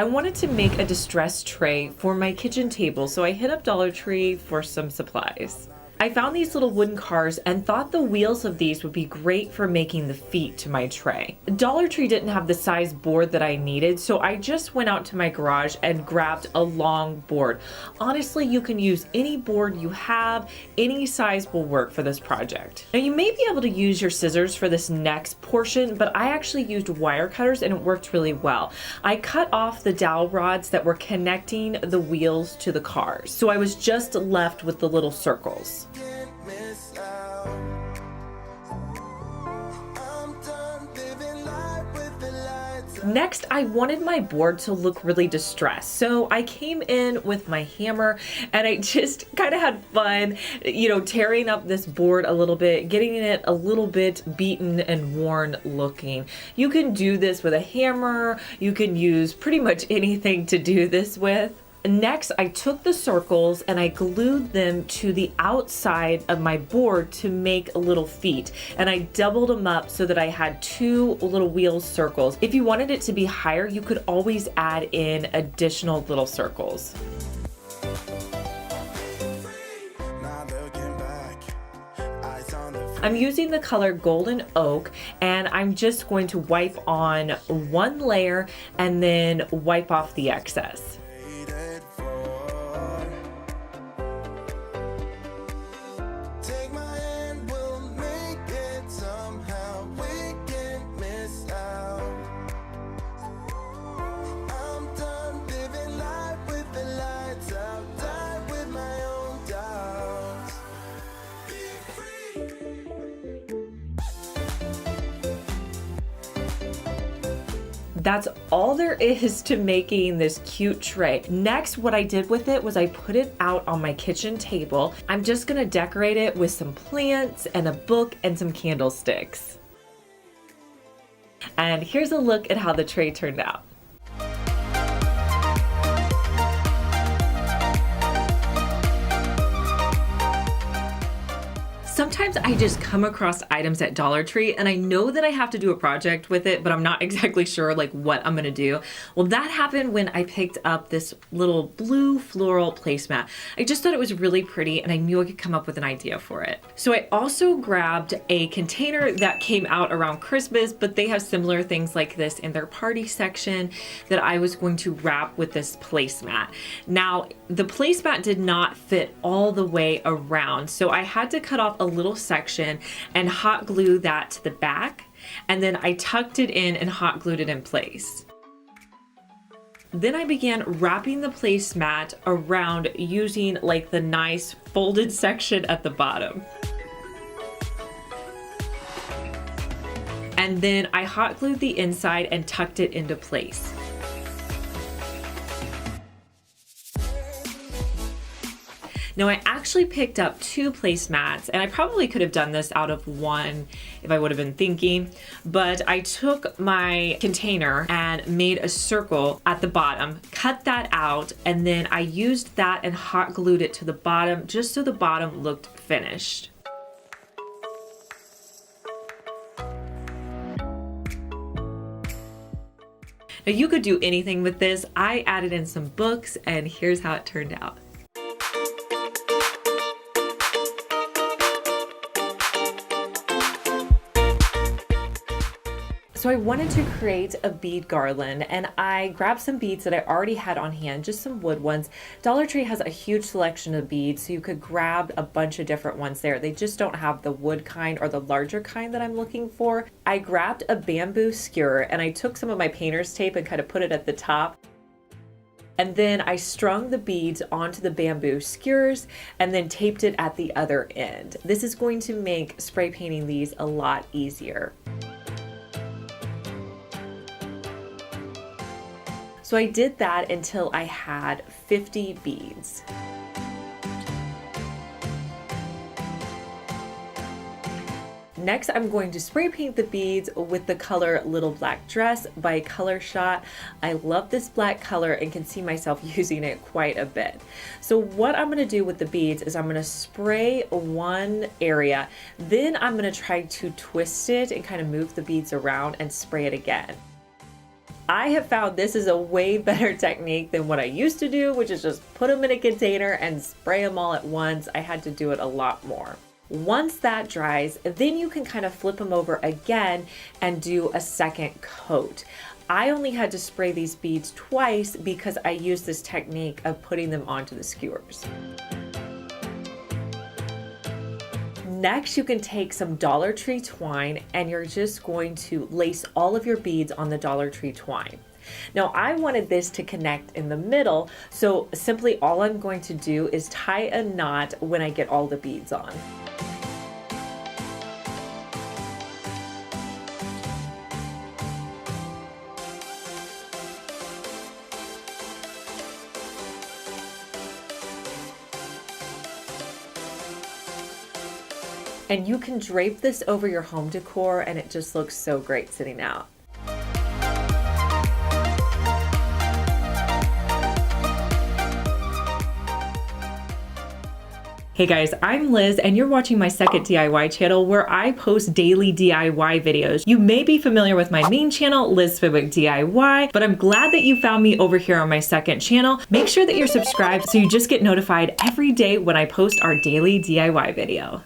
I wanted to make a distress tray for my kitchen table, so I hit up Dollar Tree for some supplies. I found these little wooden cars and thought the wheels of these would be great for making the feet to my tray. Dollar Tree didn't have the size board that I needed, so I just went out to my garage and grabbed a long board. Honestly, you can use any board you have, any size will work for this project. Now you may be able to use your scissors for this next portion, but I actually used wire cutters and it worked really well. I cut off the dowel rods that were connecting the wheels to the cars, so I was just left with the little circles. Next, I wanted my board to look really distressed. So I came in with my hammer and I just kind of had fun, tearing up this board a little bit, getting it a little bit beaten and worn looking. You can do this with a hammer. You can use pretty much anything to do this with. Next, I took the circles and I glued them to the outside of my board to make little feet. And I doubled them up so that I had two little wheel circles. If you wanted it to be higher, you could always add in additional little circles. I'm using the color Golden Oak and I'm just going to wipe on one layer and then wipe off the excess. That's all there is to making this cute tray. Next, what I did with it was I put it out on my kitchen table. I'm just gonna decorate it with some plants and a book and some candlesticks. And here's a look at how the tray turned out. Sometimes I just come across items at Dollar Tree and I know that I have to do a project with it, but I'm not exactly sure what I'm gonna do. Well, that happened when I picked up this little blue floral placemat. I just thought it was really pretty and I knew I could come up with an idea for it. So I also grabbed a container that came out around Christmas, but they have similar things like this in their party section that I was going to wrap with this placemat. Now, the placemat did not fit all the way around, so I had to cut off a little section and hot glue that to the back, and then I tucked it in and hot glued it in place. Then I began wrapping the placemat around using the nice folded section at the bottom. And then I hot glued the inside and tucked it into place. Now I actually picked up two placemats and I probably could have done this out of one if I would have been thinking, but I took my container and made a circle at the bottom, cut that out, and then I used that and hot glued it to the bottom just so the bottom looked finished. Now you could do anything with this. I added in some books and here's how it turned out. So I wanted to create a bead garland and I grabbed some beads that I already had on hand, just some wood ones. Dollar Tree has a huge selection of beads, so you could grab a bunch of different ones there. They just don't have the wood kind or the larger kind that I'm looking for. I grabbed a bamboo skewer and I took some of my painter's tape and kind of put it at the top. And then I strung the beads onto the bamboo skewers and then taped it at the other end. This is going to make spray painting these a lot easier. So I did that until I had 50 beads. Next, I'm going to spray paint the beads with the color Little Black Dress by Color Shot. I love this black color and can see myself using it quite a bit. So what I'm gonna do with the beads is I'm gonna spray one area, then I'm gonna try to twist it and kind of move the beads around and spray it again. I have found this is a way better technique than what I used to do, which is just put them in a container and spray them all at once. I had to do it a lot more. Once that dries, then you can kind of flip them over again and do a second coat. I only had to spray these beads twice because I used this technique of putting them onto the skewers. Next, you can take some Dollar Tree twine and you're just going to lace all of your beads on the Dollar Tree twine. Now, I wanted this to connect in the middle, so simply all I'm going to do is tie a knot when I get all the beads on. And you can drape this over your home decor and it just looks so great sitting out. Hey guys, I'm Liz and you're watching my second DIY channel where I post daily DIY videos. You may be familiar with my main channel, Liz Fenwick DIY, but I'm glad that you found me over here on my second channel. Make sure that you're subscribed so you just get notified every day when I post our daily DIY video.